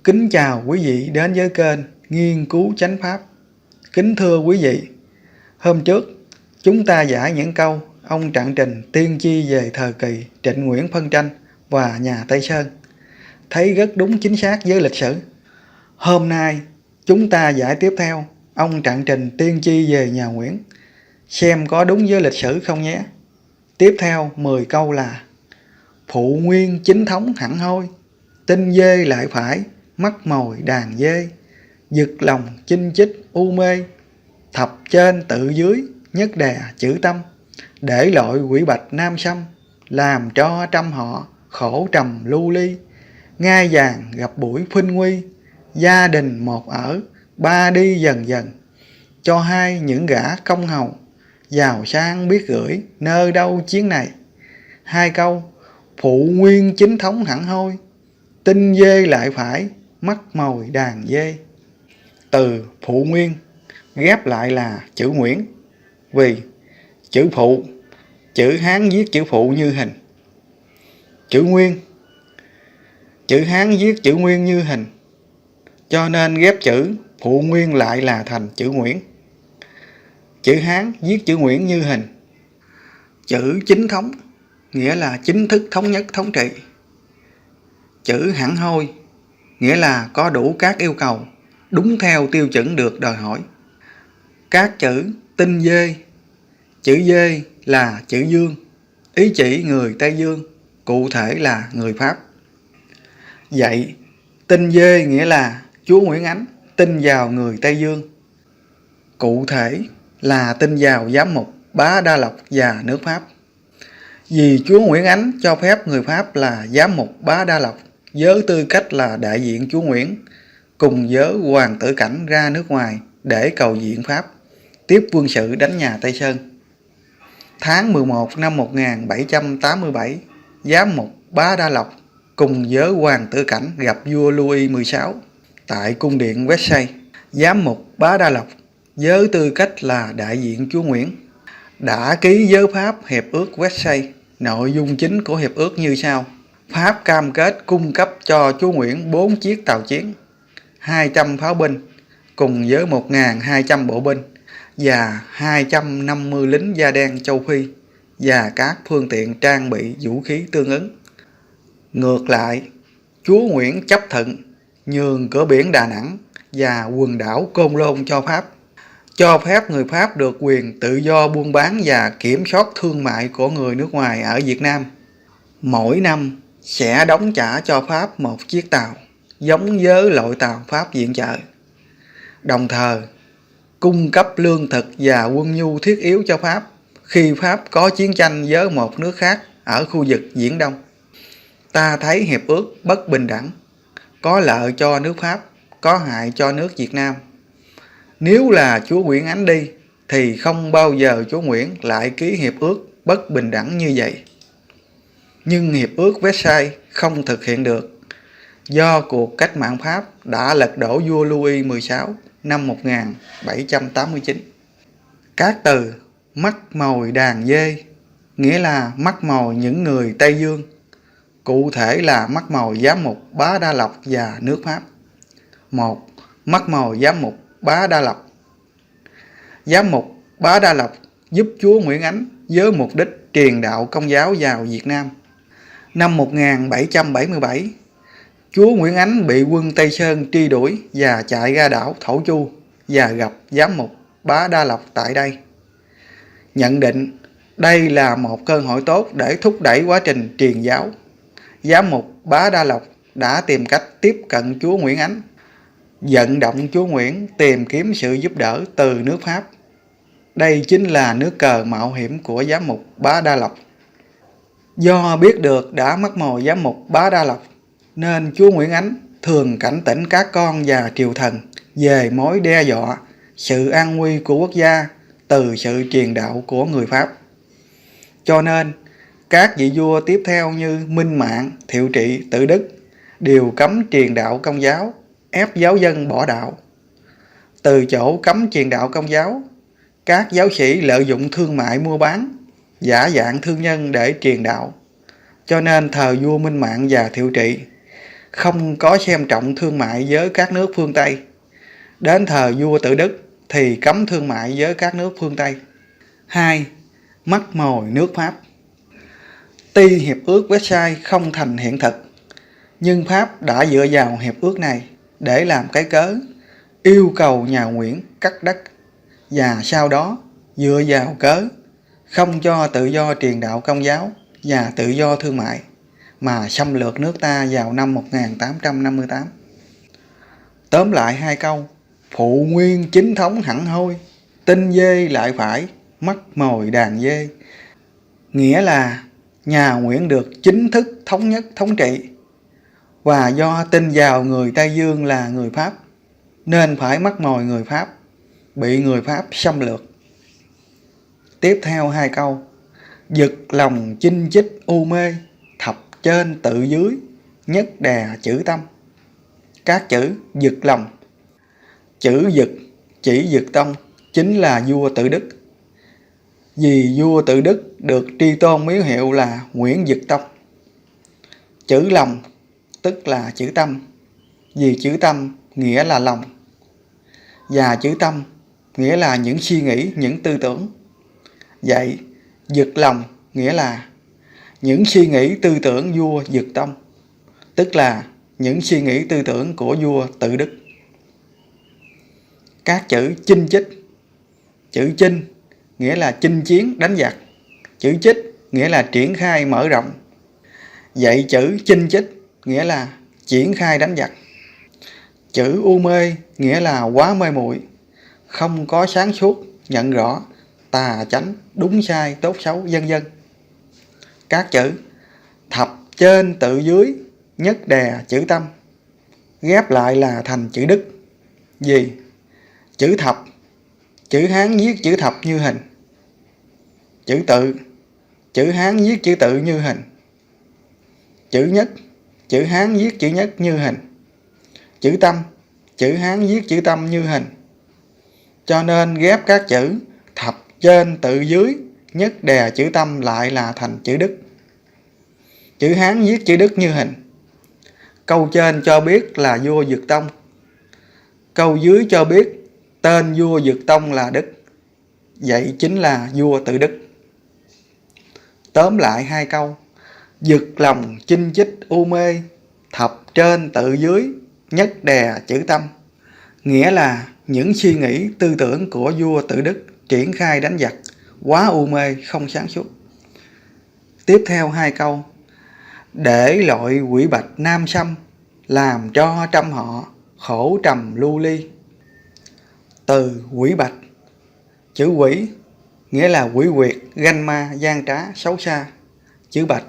Kính chào quý vị đến với kênh Nghiên cứu Chánh Pháp. Kính thưa quý vị, hôm trước chúng ta giải những câu ông Trạng Trình tiên tri về thời kỳ Trịnh Nguyễn phân tranh và nhà Tây Sơn, thấy rất đúng chính xác với lịch sử. Hôm nay chúng ta giải tiếp theo ông Trạng Trình tiên tri về nhà Nguyễn, xem có đúng với lịch sử không nhé. Tiếp theo 10 câu là: phụ nguyên chính thống hẳn hoi, tinh dê lại phải, mắc mồi đàn dê, giật lòng chinh chích u mê, thập trên tự dưới, nhất đè chữ tâm, để lội quỷ bạch nam sâm, làm cho trăm họ khổ trầm lưu ly, ngai vàng gặp buổi phinh nguy, gia đình một ở, ba đi dần dần, cho hai những gã công hầu, giàu sang biết gửi nơi đâu chiến này. 2 câu: phụ nguyên chính thống hẳn hoi, tinh dê lại phải, mắc mồi đàn dê. Từ phụ nguyên ghép lại là chữ Nguyễn, vì chữ phụ, chữ Hán viết chữ phụ như hình, chữ nguyên, chữ Hán viết chữ nguyên như hình, cho nên ghép chữ phụ nguyên lại là thành chữ Nguyễn. Chữ Hán viết chữ Nguyễn như hình. Chữ chính thống nghĩa là chính thức thống nhất thống trị. Chữ hẳn hoi nghĩa là có đủ các yêu cầu, đúng theo tiêu chuẩn được đòi hỏi. Các chữ tinh dê, chữ dê là chữ dương, ý chỉ người Tây Dương, cụ thể là người Pháp. Vậy tinh dê nghĩa là chúa Nguyễn Ánh tin vào người Tây Dương, cụ thể là tin vào giám mục Bá Đa Lộc và nước Pháp. Vì chúa Nguyễn Ánh cho phép người Pháp là giám mục Bá Đa Lộc với tư cách là đại diện chúa Nguyễn cùng với hoàng tử Cảnh ra nước ngoài để cầu viện Pháp tiếp quân sự đánh nhà Tây Sơn. Tháng 11 năm 1787, giám mục Bá Đa Lộc cùng với hoàng tử Cảnh gặp vua Louis XVI tại cung điện Versailles. Giám mục Bá Đa Lộc với tư cách là đại diện chúa Nguyễn đã ký với Pháp hiệp ước Versailles. Nội dung chính của hiệp ước như sau: Pháp cam kết cung cấp cho chúa Nguyễn 4 chiếc tàu chiến, 200 pháo binh cùng với 1.200 bộ binh và 250 lính da đen châu Phi và các phương tiện trang bị vũ khí tương ứng. Ngược lại, chúa Nguyễn chấp thuận nhường cửa biển Đà Nẵng và quần đảo Côn Lôn cho Pháp, cho phép người Pháp được quyền tự do buôn bán và kiểm soát thương mại của người nước ngoài ở Việt Nam. Mỗi năm sẽ đóng trả cho Pháp 1 chiếc tàu, giống với loại tàu Pháp viện trợ. Đồng thời, cung cấp lương thực và quân nhu thiết yếu cho Pháp khi Pháp có chiến tranh với một nước khác ở khu vực Viễn Đông. Ta thấy hiệp ước bất bình đẳng, có lợi cho nước Pháp, có hại cho nước Việt Nam. Nếu là chúa Nguyễn Ánh đi thì không bao giờ chúa Nguyễn lại ký hiệp ước bất bình đẳng như vậy. Nhưng hiệp ước Versailles không thực hiện được do cuộc cách mạng Pháp đã lật đổ vua Louis XVI năm 1789. Các từ mắc mồi đàn dê nghĩa là mắc mồi những người Tây Dương, cụ thể là mắc mồi giám mục Bá Đa Lộc và nước Pháp. 1. Mắc mồi giám mục Bá Đa Lộc. Giám mục Bá Đa Lộc giúp chúa Nguyễn Ánh với mục đích truyền đạo Công giáo vào Việt Nam. Năm 1777, chúa Nguyễn Ánh bị quân Tây Sơn truy đuổi và chạy ra đảo Thổ Chu và gặp giám mục Bá Đa Lộc tại đây. Nhận định đây là một cơ hội tốt để thúc đẩy quá trình truyền giáo. Giám mục Bá Đa Lộc đã tìm cách tiếp cận chúa Nguyễn Ánh, vận động chúa Nguyễn tìm kiếm sự giúp đỡ từ nước Pháp. Đây chính là nước cờ mạo hiểm của giám mục Bá Đa Lộc. Do biết được đã mắc mồi giám mục Bá Đa Lộc nên chúa Nguyễn Ánh thường cảnh tỉnh các con và triều thần về mối đe dọa sự an nguy của quốc gia từ sự truyền đạo của người Pháp. Cho nên các vị vua tiếp theo như Minh Mạng, Thiệu Trị, Tự Đức đều cấm truyền đạo Công giáo, ép giáo dân bỏ đạo. Từ chỗ cấm truyền đạo Công giáo, các giáo sĩ lợi dụng thương mại mua bán, giả dạng thương nhân để truyền đạo. Cho nên thời vua Minh Mạng và Thiệu Trị không có xem trọng thương mại với các nước phương Tây. Đến thời vua Tự Đức thì cấm thương mại với các nước phương Tây. 2. Mắc mồi nước Pháp. Tuy hiệp ước Versailles không thành hiện thực, nhưng Pháp đã dựa vào hiệp ước này để làm cái cớ yêu cầu nhà Nguyễn cắt đất, và sau đó dựa vào cớ không cho tự do truyền đạo Công giáo và tự do thương mại mà xâm lược nước ta vào năm 1858. Tóm lại hai câu: phụ nguyên chính thống hẳn hôi, tinh dê lại phải mắc mồi đàn dê, nghĩa là nhà Nguyễn được chính thức thống nhất thống trị, và do tin vào người Tây Dương là người Pháp nên phải mắc mồi người Pháp, bị người Pháp xâm lược. Tiếp theo hai câu: giật lòng chinh chích u mê, thập trên tự dưới, nhất đè chữ tâm. Các chữ giật lòng, chữ giật chỉ Giật Tông chính là vua Tự Đức, vì vua Tự Đức được tri tôn miếu hiệu là Nguyễn Giật Tông. Chữ lòng tức là chữ tâm, vì chữ tâm nghĩa là lòng, và chữ tâm nghĩa là những suy nghĩ, những tư tưởng. Vậy giật lòng nghĩa là những suy nghĩ tư tưởng vua Giật Tông, tức là những suy nghĩ tư tưởng của vua Tự Đức. Các chữ chinh chích, chữ chinh nghĩa là chinh chiến đánh giặc, chữ chích nghĩa là triển khai mở rộng. Vậy chữ chinh chích nghĩa là triển khai đánh giặc. Chữ u mê nghĩa là quá mê muội, không có sáng suốt nhận rõ tà chánh đúng sai tốt xấu vân vân. Các chữ thập trên tự dưới, nhất đè chữ tâm ghép lại là thành chữ Đức. Vì chữ thập, chữ Hán viết chữ thập như hình; chữ tự, chữ Hán viết chữ tự như hình; chữ nhất, chữ Hán viết chữ nhất như hình; chữ tâm, chữ Hán viết chữ tâm như hình. Cho nên ghép các chữ thập trên tự dưới, nhất đè chữ tâm lại là thành chữ Đức. Chữ Hán viết chữ Đức như hình. Câu trên cho biết là vua Giật Tông, câu dưới cho biết tên vua Giật Tông là Đức, vậy chính là vua Tự Đức. Tóm lại hai câu: giật lòng chinh chích u mê, thập trên tự dưới, nhất đè chữ tâm, nghĩa là những suy nghĩ tư tưởng của vua Tự Đức triển khai đánh giặc quá u mê, không sáng suốt. Tiếp theo hai câu: để lội quỷ bạch nam xâm, làm cho trăm họ khổ trầm lưu ly. Từ quỷ bạch, chữ quỷ nghĩa là quỷ quyệt, ganh ma, gian trá, xấu xa. Chữ bạch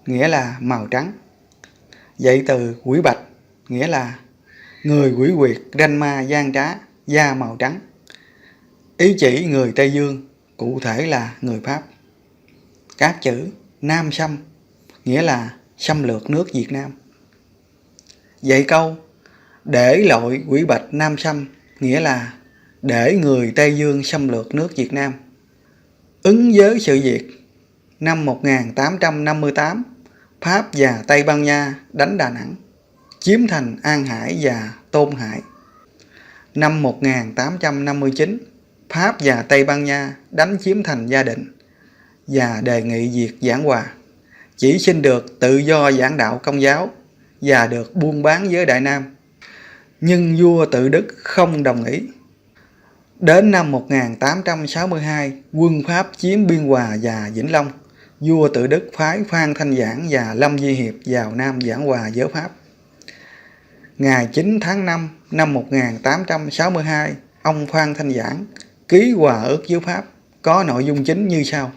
nghĩa là màu trắng. Vậy từ quỷ bạch nghĩa là người quỷ quyệt, ganh ma, gian trá, da màu trắng. Ý chỉ người Tây Dương, cụ thể là người Pháp. Các chữ nam xâm nghĩa là xâm lược nước Việt Nam. Vậy câu để lội quỷ bạch nam xâm nghĩa là để người Tây Dương xâm lược nước Việt Nam. Ứng với sự việc năm 1858, Pháp và Tây Ban Nha đánh Đà Nẵng, chiếm thành An Hải và Tôn Hải. Năm 1859, Pháp và Tây Ban Nha đánh chiếm thành Gia Định và đề nghị việc giảng hòa, chỉ xin được tự do giảng đạo Công giáo và được buôn bán với Đại Nam. Nhưng vua Tự Đức không đồng ý. Đến năm 1862, quân Pháp chiếm Biên Hòa và Vĩnh Long. Vua Tự Đức phái Phan Thanh Giảng và Lâm Duy Hiệp vào Nam giảng hòa với Pháp. Ngày 9 tháng 5 năm 1862, ông Phan Thanh Giảng ký hòa ước với Pháp, có nội dung chính như sau: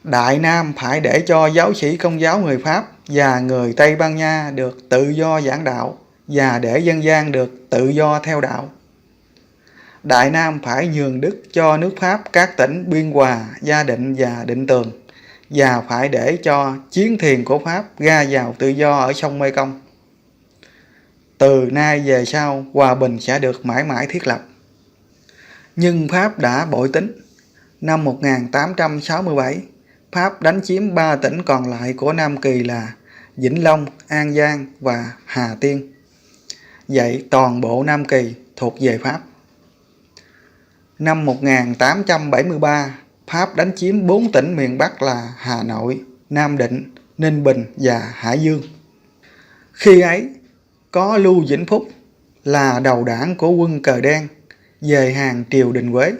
Đại Nam phải để cho giáo sĩ Công giáo người Pháp và người Tây Ban Nha được tự do giảng đạo và để dân gian được tự do theo đạo. Đại Nam phải nhường đất cho nước Pháp các tỉnh Biên Hòa, Gia Định và Định Tường, và phải để cho chiến thuyền của Pháp ra vào tự do ở sông Mê Công. Từ nay về sau, hòa bình sẽ được mãi mãi thiết lập. Nhưng Pháp đã bội tính. Năm 1867, Pháp đánh chiếm 3 tỉnh còn lại của Nam Kỳ là Vĩnh Long, An Giang và Hà Tiên. Vậy toàn bộ Nam Kỳ thuộc về Pháp. Năm 1873, Pháp đánh chiếm 4 tỉnh miền Bắc là Hà Nội, Nam Định, Ninh Bình và Hải Dương. Khi ấy, có Lưu Vĩnh Phúc là đầu đảng của quân cờ đen về hàng triều đình Quế.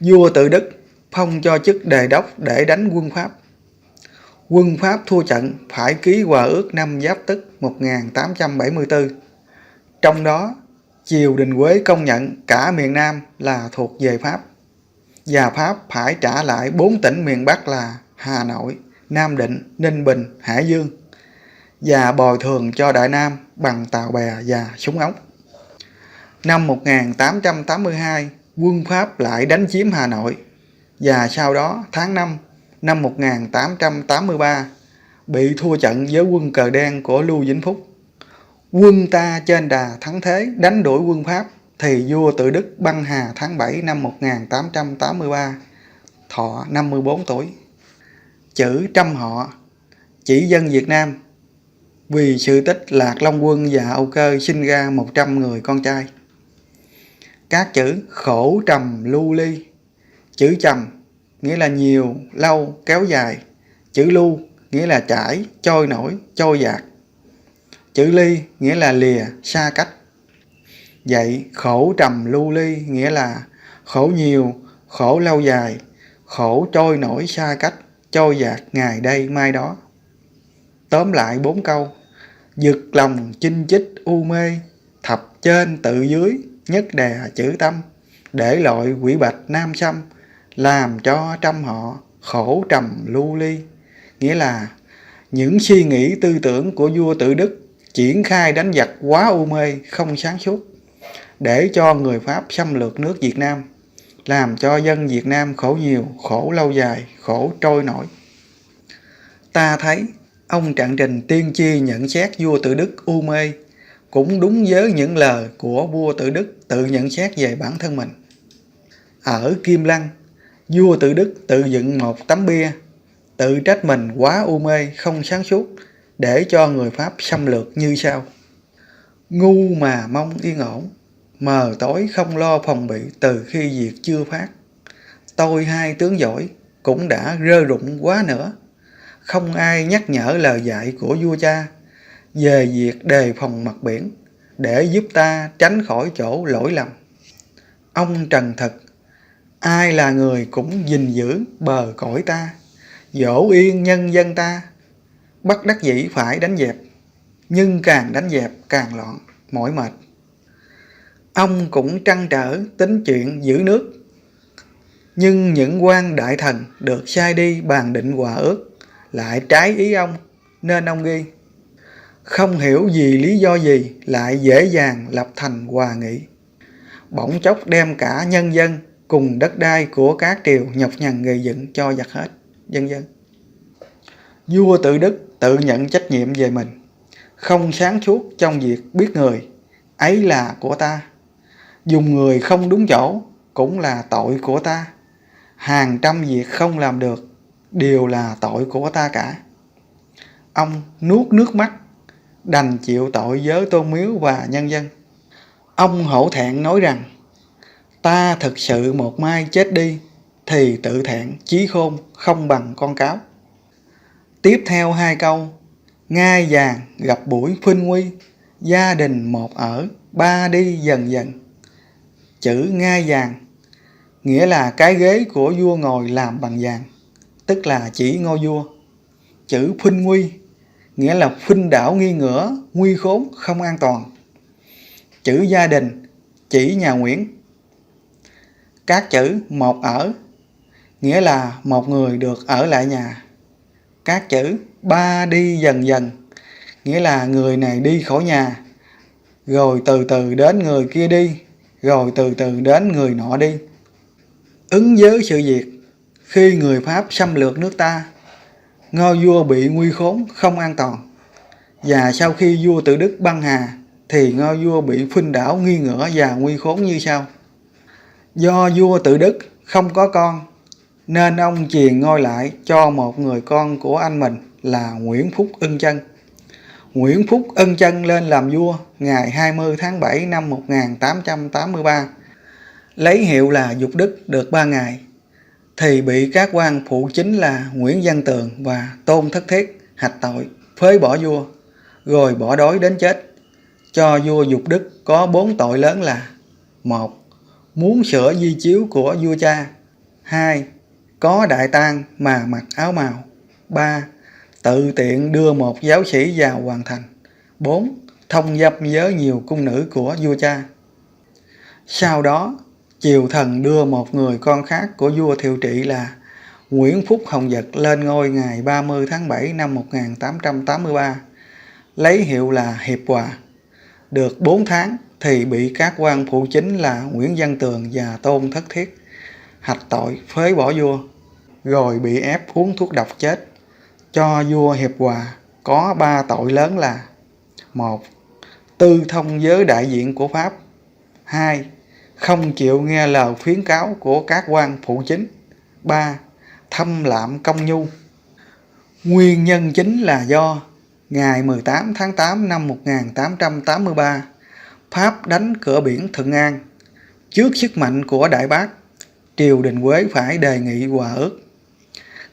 Vua Tự Đức phong cho chức đề đốc để đánh quân Pháp. Quân Pháp thua trận phải ký hòa ước năm Giáp Tức 1874. Trong đó, triều đình Quế công nhận cả miền Nam là thuộc về Pháp, và Pháp phải trả lại 4 tỉnh miền Bắc là Hà Nội, Nam Định, Ninh Bình, Hải Dương, và bồi thường cho Đại Nam bằng tàu bè và súng ống. Năm 1882, quân Pháp lại đánh chiếm Hà Nội, và sau đó tháng 5 năm 1883 bị thua trận với quân cờ đen của Lưu Vĩnh Phúc. Quân ta trên đà thắng thế đánh đuổi quân Pháp thì vua Tự Đức băng hà tháng 7 năm 1883, thọ 54 tuổi. Chữ Trăm Họ chỉ dân Việt Nam, vì sự tích Lạc Long Quân và Âu Cơ sinh ra 100 người con trai. Các chữ khổ trầm lưu ly. Chữ trầm nghĩa là nhiều, lâu, kéo dài. Chữ lưu nghĩa là chảy, trôi nổi, trôi dạt. Chữ ly nghĩa là lìa, xa cách. Vậy khổ trầm lưu ly nghĩa là khổ nhiều, khổ lâu dài, khổ trôi nổi xa cách, trôi dạt ngày đây mai đó. Tóm lại 4 câu: giật lòng chinh chích u mê, thập trên tự dưới, nhất đè chữ tâm, để loại quỷ bạch nam xâm, làm cho trăm họ khổ trầm lưu ly. Nghĩa là những suy nghĩ tư tưởng của vua Tự Đức triển khai đánh giặc quá u mê, không sáng suốt, để cho người Pháp xâm lược nước Việt Nam, làm cho dân Việt Nam khổ nhiều, khổ lâu dài, khổ trôi nổi. Ta thấy ông Trạng Trình tiên tri nhận xét vua Tự Đức u mê cũng đúng với những lời của vua Tự Đức tự nhận xét về bản thân mình. Ở Kim Lăng, vua Tự Đức tự dựng một tấm bia, tự trách mình quá u mê, không sáng suốt, để cho người Pháp xâm lược như sau: ngu mà mong yên ổn, mờ tối không lo phòng bị từ khi việc chưa phát. Tôi hai tướng giỏi cũng đã rơi rụng quá nữa, không ai nhắc nhở lời dạy của vua cha về việc đề phòng mặt biển, để giúp ta tránh khỏi chỗ lỗi lầm. Ông Trần Thực, ai là người cũng gìn giữ bờ cõi ta, dỗ yên nhân dân ta, bất đắc dĩ phải đánh dẹp, nhưng càng đánh dẹp càng loạn, mỏi mệt. Ông cũng trăn trở tính chuyện giữ nước, nhưng những quan đại thần được sai đi bàn định hòa ước lại trái ý ông, nên ông ghi: không hiểu vì lý do gì lại dễ dàng lập thành hòa nghị, bỗng chốc đem cả nhân dân cùng đất đai của các triều nhọc nhằn gây dựng cho giặc hết, vân vân. Vua Tự Đức tự nhận trách nhiệm về mình, không sáng suốt trong việc biết người, ấy là của ta. Dùng người không đúng chỗ cũng là tội của ta. Hàng trăm việc không làm được đều là tội của ta cả. Ông nuốt nước mắt, đành chịu tội với tôn miếu và nhân dân. Ông hổ thẹn nói rằng: ta thực sự một mai chết đi, thì tự thẹn chí khôn không bằng con cáo. Tiếp theo 2 câu: ngai vàng gặp buổi phinh nguy, gia đình một ở, ba đi dần dần. Chữ ngai vàng nghĩa là cái ghế của vua ngồi làm bằng vàng, tức là chỉ ngôi vua. Chữ phinh nguy nghĩa là phinh đảo nghi ngửa, nguy khốn, không an toàn. Chữ gia đình chỉ nhà Nguyễn. Các chữ một ở nghĩa là một người được ở lại nhà. Các chữ ba đi dần dần nghĩa là người này đi khỏi nhà, rồi từ từ đến người kia đi, rồi từ từ đến người nọ đi. Ứng với sự việc khi người Pháp xâm lược nước ta, ngôi vua bị nguy khốn, không an toàn, và sau khi vua Tự Đức băng hà thì ngôi vua bị phinh đảo nghi ngửa và nguy khốn như sau. Do vua Tự Đức không có con, nên ông truyền ngôi lại cho một người con của anh mình là Nguyễn Phúc Ưng Chân. Nguyễn Phúc Ưng Chân lên làm vua ngày 20 tháng 7 năm 1883, lấy hiệu là Dục Đức được 3 ngày, thì bị các quan phụ chính là Nguyễn Văn Tường và Tôn Thất Thiết hạch tội, phế bỏ vua, rồi bỏ đói đến chết, cho vua Dục Đức có 4 tội lớn là: 1. Muốn sửa di chiếu của vua cha. 2. Có đại tang mà mặc áo màu. 3. Tự tiện đưa một giáo sĩ vào hoàng thành. 4. Thông dâm với nhiều cung nữ của vua cha. Sau đó, triều thần đưa một người con khác của vua Thiệu Trị là Nguyễn Phúc Hồng Dật lên ngôi ngày 30 tháng 7 năm 1883, lấy hiệu là Hiệp Hòa. Được 4 tháng thì bị các quan phụ chính là Nguyễn Văn Tường và Tôn Thất Thiết hạch tội, phế bỏ vua, rồi bị ép uống thuốc độc chết, cho vua Hiệp Hòa có 3 tội lớn là: 1. Tư thông với đại diện của Pháp. 2. Không chịu nghe lời khuyến cáo của các quan phụ chính. 3. Thâm lạm công nhu. Nguyên nhân chính là do ngày 18 tháng 8 năm 1883, Pháp đánh cửa biển Thuận An. Trước sức mạnh của Đại Bác, triều đình Quế phải đề nghị hòa ước.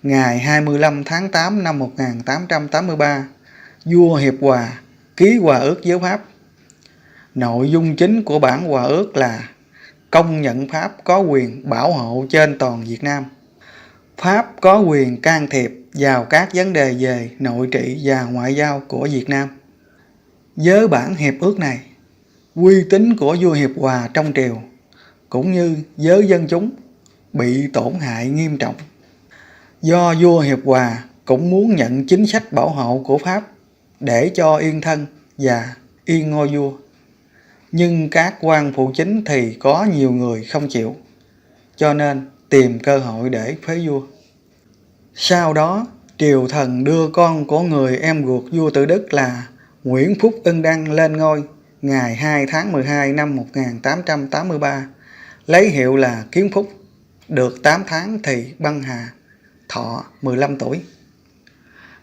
Ngày 25 tháng 8 năm 1883, vua Hiệp Hòa ký hòa ước với Pháp. Nội dung chính của bản hòa ước là công nhận Pháp có quyền bảo hộ trên toàn Việt Nam. Pháp có quyền can thiệp vào các vấn đề về nội trị và ngoại giao của Việt Nam. Với bản hiệp ước này, uy tín của vua Hiệp Hòa trong triều cũng như với dân chúng bị tổn hại nghiêm trọng. Do vua Hiệp Hòa cũng muốn nhận chính sách bảo hộ của Pháp để cho yên thân và yên ngôi vua, nhưng các quan phụ chính thì có nhiều người không chịu, cho nên tìm cơ hội để phế vua. Sau đó, triều thần đưa con của người em ruột vua Tự Đức là Nguyễn Phúc Ưng Đăng lên ngôi ngày 2 tháng 12 năm 1883, lấy hiệu là Kiến Phúc. Được 8 tháng thì băng hà, thọ 15 tuổi.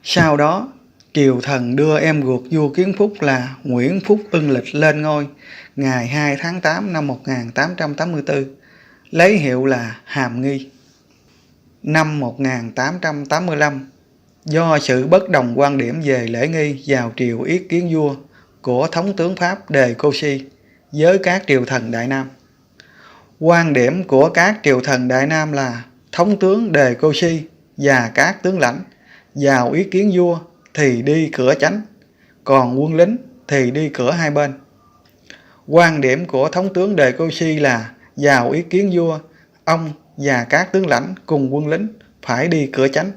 Sau đó, triều thần đưa em ruột vua Kiến Phúc là Nguyễn Phúc Ưng Lịch lên ngôi ngày 2 tháng 8 năm 1884, lấy hiệu là Hàm Nghi. Năm 1885, do sự bất đồng quan điểm về lễ nghi vào triều ý kiến vua của thống tướng Pháp Đề Cossy với các triều thần Đại Nam. Quan điểm của các triều thần Đại Nam là thống tướng Đề Cossy và các tướng lãnh vào ý kiến vua thì đi cửa chánh, còn quân lính thì đi cửa hai bên. Quan điểm của thống tướng Đề Cossy là vào ý kiến vua, ông và các tướng lãnh cùng quân lính phải đi cửa chánh.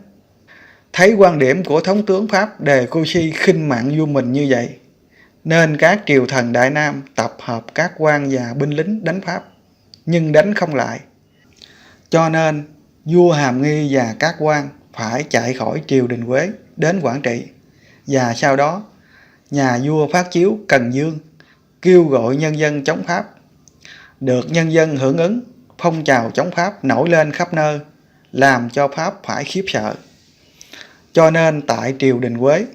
Thấy quan điểm của thống tướng Pháp Đề Cossy khinh mạng vua mình như vậy, nên các triều thần Đại Nam tập hợp các quan và binh lính đánh Pháp, nhưng đánh không lại. Cho nên vua Hàm Nghi và các quan phải chạy khỏi triều đình Quế đến Quảng Trị. Và sau đó, nhà vua phát chiếu Cần Dương kêu gọi nhân dân chống Pháp. Được nhân dân hưởng ứng, phong trào chống Pháp nổi lên khắp nơi, làm cho Pháp phải khiếp sợ. Cho nên tại triều đình Quế,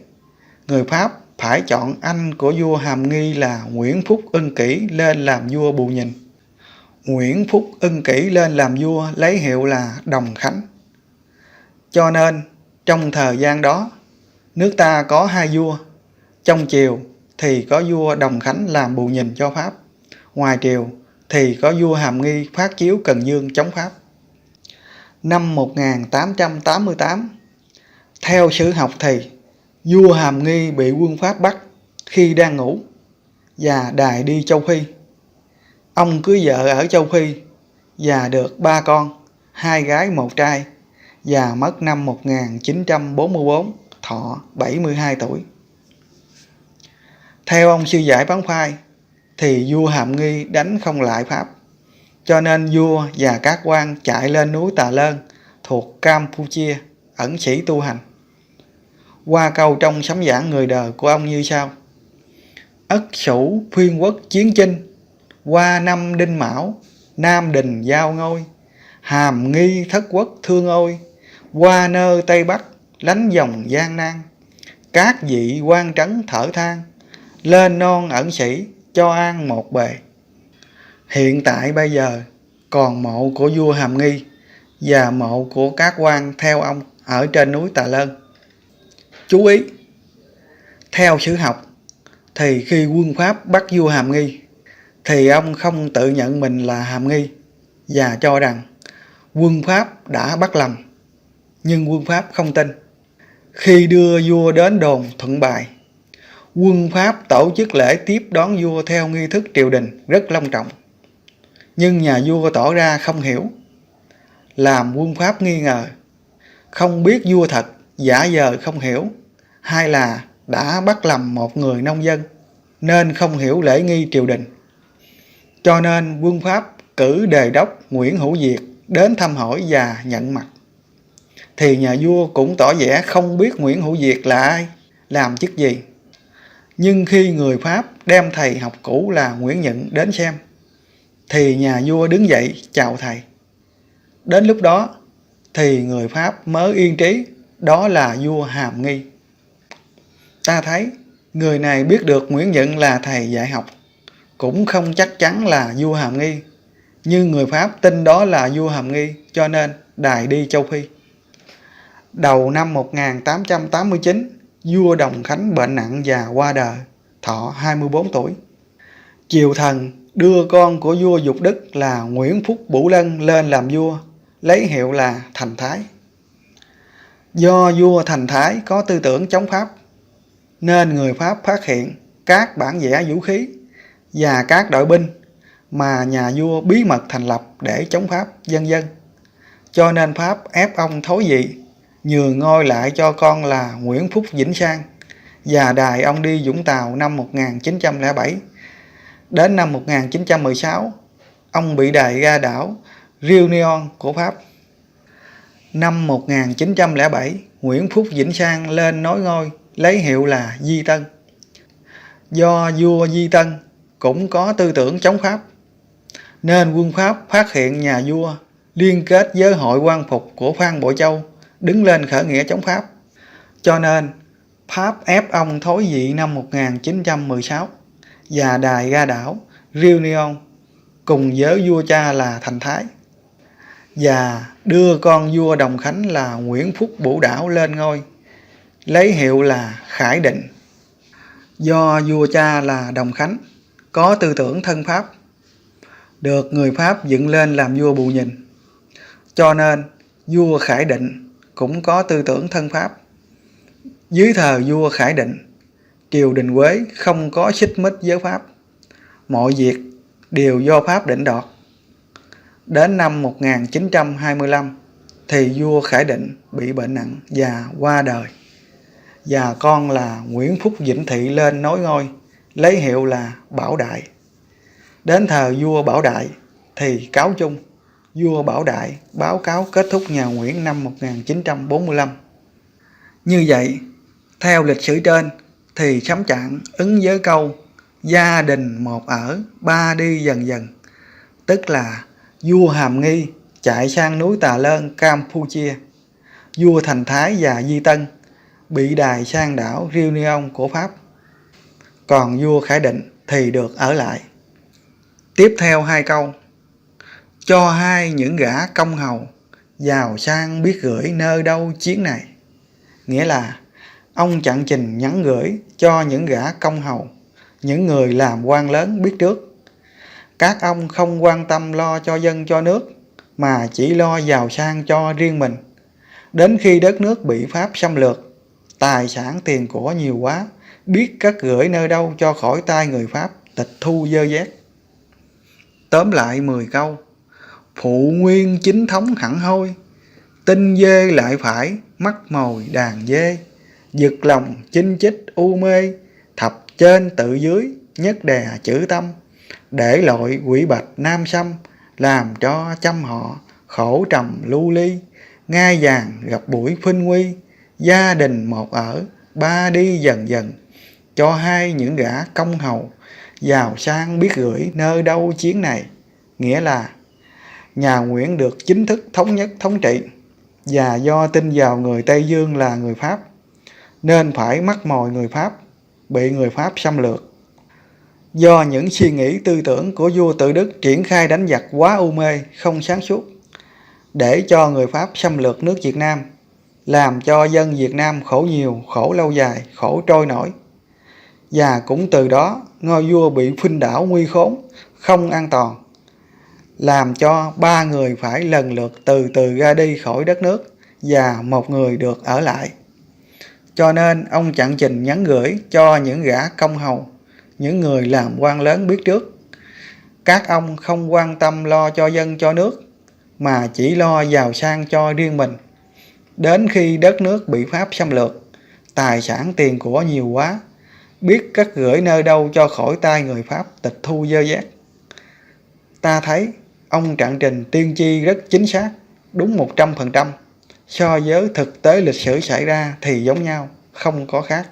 người Pháp phải chọn anh của vua Hàm Nghi là Nguyễn Phúc Ưng Kỷ lên làm vua bù nhìn. Nguyễn Phúc Ưng Kỷ lên làm vua lấy hiệu là Đồng Khánh. Cho nên trong thời gian đó, nước ta có hai vua. Trong triều thì có vua Đồng Khánh làm bù nhìn cho Pháp, ngoài triều thì có vua Hàm Nghi phát chiếu Cần Dương chống Pháp. Năm 1888, theo sử học thì vua Hàm Nghi bị quân Pháp bắt khi đang ngủ và đày đi châu Phi. Ông cưới vợ ở châu Phi và được 3 con, 2 gái 1 trai, và mất năm 1944, thọ 72 tuổi. Theo ông sư giải Bán Phai thì vua Hàm Nghi đánh không lại Pháp, cho nên vua và các quan chạy lên núi Tà Lơn thuộc Campuchia ẩn sĩ tu hành. Qua câu trong sấm giảng người đời của ông như sau: Ất Sửu phiên quốc chiến chinh, qua năm Đinh Mão, Nam Đình giao ngôi, Hàm Nghi thất quốc thương ôi, qua nơi Tây Bắc, lánh dòng gian nan. Các vị quan trấn thở than, lên non ẩn sĩ cho an một bề. Hiện tại bây giờ còn mộ của vua Hàm Nghi và mộ của các quan theo ông ở trên núi Tà Lơn. Chú ý, theo sử học thì khi quân Pháp bắt vua Hàm Nghi thì ông không tự nhận mình là Hàm Nghi và cho rằng quân Pháp đã bắt lầm, nhưng quân Pháp không tin. Khi đưa vua đến đồn Thuận Bài, quân Pháp tổ chức lễ tiếp đón vua theo nghi thức triều đình rất long trọng, nhưng nhà vua tỏ ra không hiểu, làm quân Pháp nghi ngờ, không biết vua thật giả vờ không hiểu hay là đã bắt lầm một người nông dân nên không hiểu lễ nghi triều đình. Cho nên quân Pháp cử đề đốc Nguyễn Hữu Diệt đến thăm hỏi và nhận mặt. Thì nhà vua cũng tỏ vẻ không biết Nguyễn Hữu Diệt là ai, làm chức gì. Nhưng khi người Pháp đem thầy học cũ là Nguyễn Nhựn đến xem, thì nhà vua đứng dậy chào thầy. Đến lúc đó thì người Pháp mới yên trí đó là vua Hàm Nghi. Ta thấy người này biết được Nguyễn Nhựn là thầy dạy học, cũng không chắc chắn là vua Hàm Nghi, nhưng người Pháp tin đó là vua Hàm Nghi cho nên đày đi châu Phi. Đầu năm 1889, vua Đồng Khánh bệnh nặng và qua đời, thọ 24 tuổi. Triều thần đưa con của vua Dục Đức là Nguyễn Phúc Bủ Lân lên làm vua, lấy hiệu là Thành Thái. Do vua Thành Thái có tư tưởng chống Pháp, nên người Pháp phát hiện các bản vẽ vũ khí và các đội binh mà nhà vua bí mật thành lập để chống Pháp, vân vân. Cho nên Pháp ép ông thối vị, nhường ngôi lại cho con là Nguyễn Phúc Vĩnh Sang và đày ông đi Vũng Tàu năm 1907. Đến năm 1916, ông bị đày ra đảo Réunion của Pháp. Năm 1907, Nguyễn Phúc Vĩnh Sang lên nối ngôi, lấy hiệu là Di Tân. Do vua Di Tân cũng có tư tưởng chống Pháp, nên quân Pháp phát hiện nhà vua liên kết với hội quan phục của Phan Bội Châu đứng lên khởi nghĩa chống Pháp. Cho nên Pháp ép ông thối vị năm 1916 và đày ra đảo Réunion cùng với vua cha là Thành Thái, và đưa con vua Đồng Khánh là Nguyễn Phúc Bủ Đảo lên ngôi, lấy hiệu là Khải Định. Do vua cha là Đồng Khánh có tư tưởng thân Pháp, được người Pháp dựng lên làm vua bù nhìn, cho nên vua Khải Định cũng có tư tưởng thân Pháp. Dưới thời vua Khải Định, triều đình Quế không có xích mích với Pháp, mọi việc đều do Pháp định đoạt. Đến năm 1925 thì vua Khải Định bị bệnh nặng và qua đời, và con là Nguyễn Phúc Vĩnh Thị lên nối ngôi, lấy hiệu là Bảo Đại. Đến thời vua Bảo Đại thì cáo chung, vua Bảo Đại báo cáo kết thúc nhà Nguyễn năm 1945. Như vậy, theo lịch sử trên thì Sấm Trạng ứng với câu gia đình một ở, ba đi dần dần, tức là vua Hàm Nghi chạy sang núi Tà Lơn, Campuchia, vua Thành Thái và Di Tân bị đày sang đảo Réunion của Pháp, còn vua Khải Định thì được ở lại. Tiếp theo hai câu: cho hai những gã công hầu, giàu sang biết gửi nơi đâu chuyến này. Nghĩa là ông chặn trình nhắn gửi cho những gã công hầu, những người làm quan lớn biết trước. Các ông không quan tâm lo cho dân cho nước, mà chỉ lo giàu sang cho riêng mình. Đến khi đất nước bị Pháp xâm lược, tài sản tiền của nhiều quá, biết cất gửi nơi đâu cho khỏi tay người Pháp tịch thu dơ vét. Tóm lại 10 câu: phụ nguyên chính thống hẳn hôi, tinh dê lại phải mắc mồi đàn dê, giật lòng chinh chích u mê, thập trên tự dưới nhất đè chữ tâm, để lội quỷ bạch nam xâm, làm cho trăm họ khổ trầm lưu ly, ngai vàng gặp buổi phinh nguy, gia đình một ở, ba đi dần dần, cho hai những gã công hầu, giàu sang biết gửi nơi đâu chuyến này. Nghĩa là nhà Nguyễn được chính thức thống nhất thống trị, và do tin vào người Tây Dương là người Pháp, nên phải mắc mồi người Pháp, bị người Pháp xâm lược. Do những suy nghĩ tư tưởng của vua Tự Đức triển khai đánh giặc quá u mê, không sáng suốt, để cho người Pháp xâm lược nước Việt Nam, làm cho dân Việt Nam khổ nhiều, khổ lâu dài, khổ trôi nổi. Và cũng từ đó ngôi vua bị khuynh đảo nguy khốn, không an toàn, làm cho 3 người phải lần lượt từ từ ra đi khỏi đất nước và một người được ở lại. Cho nên ông Chặn Trình nhắn gửi cho những gã công hầu, những người làm quan lớn biết trước: các ông không quan tâm lo cho dân cho nước, mà chỉ lo giàu sang cho riêng mình. Đến khi đất nước bị Pháp xâm lược, tài sản tiền của nhiều quá, biết cất gửi nơi đâu cho khỏi tay người Pháp tịch thu dơ dét. Ta thấy ông Trạng Trình tiên tri rất chính xác, đúng 100%, so với thực tế lịch sử xảy ra thì giống nhau, không có khác.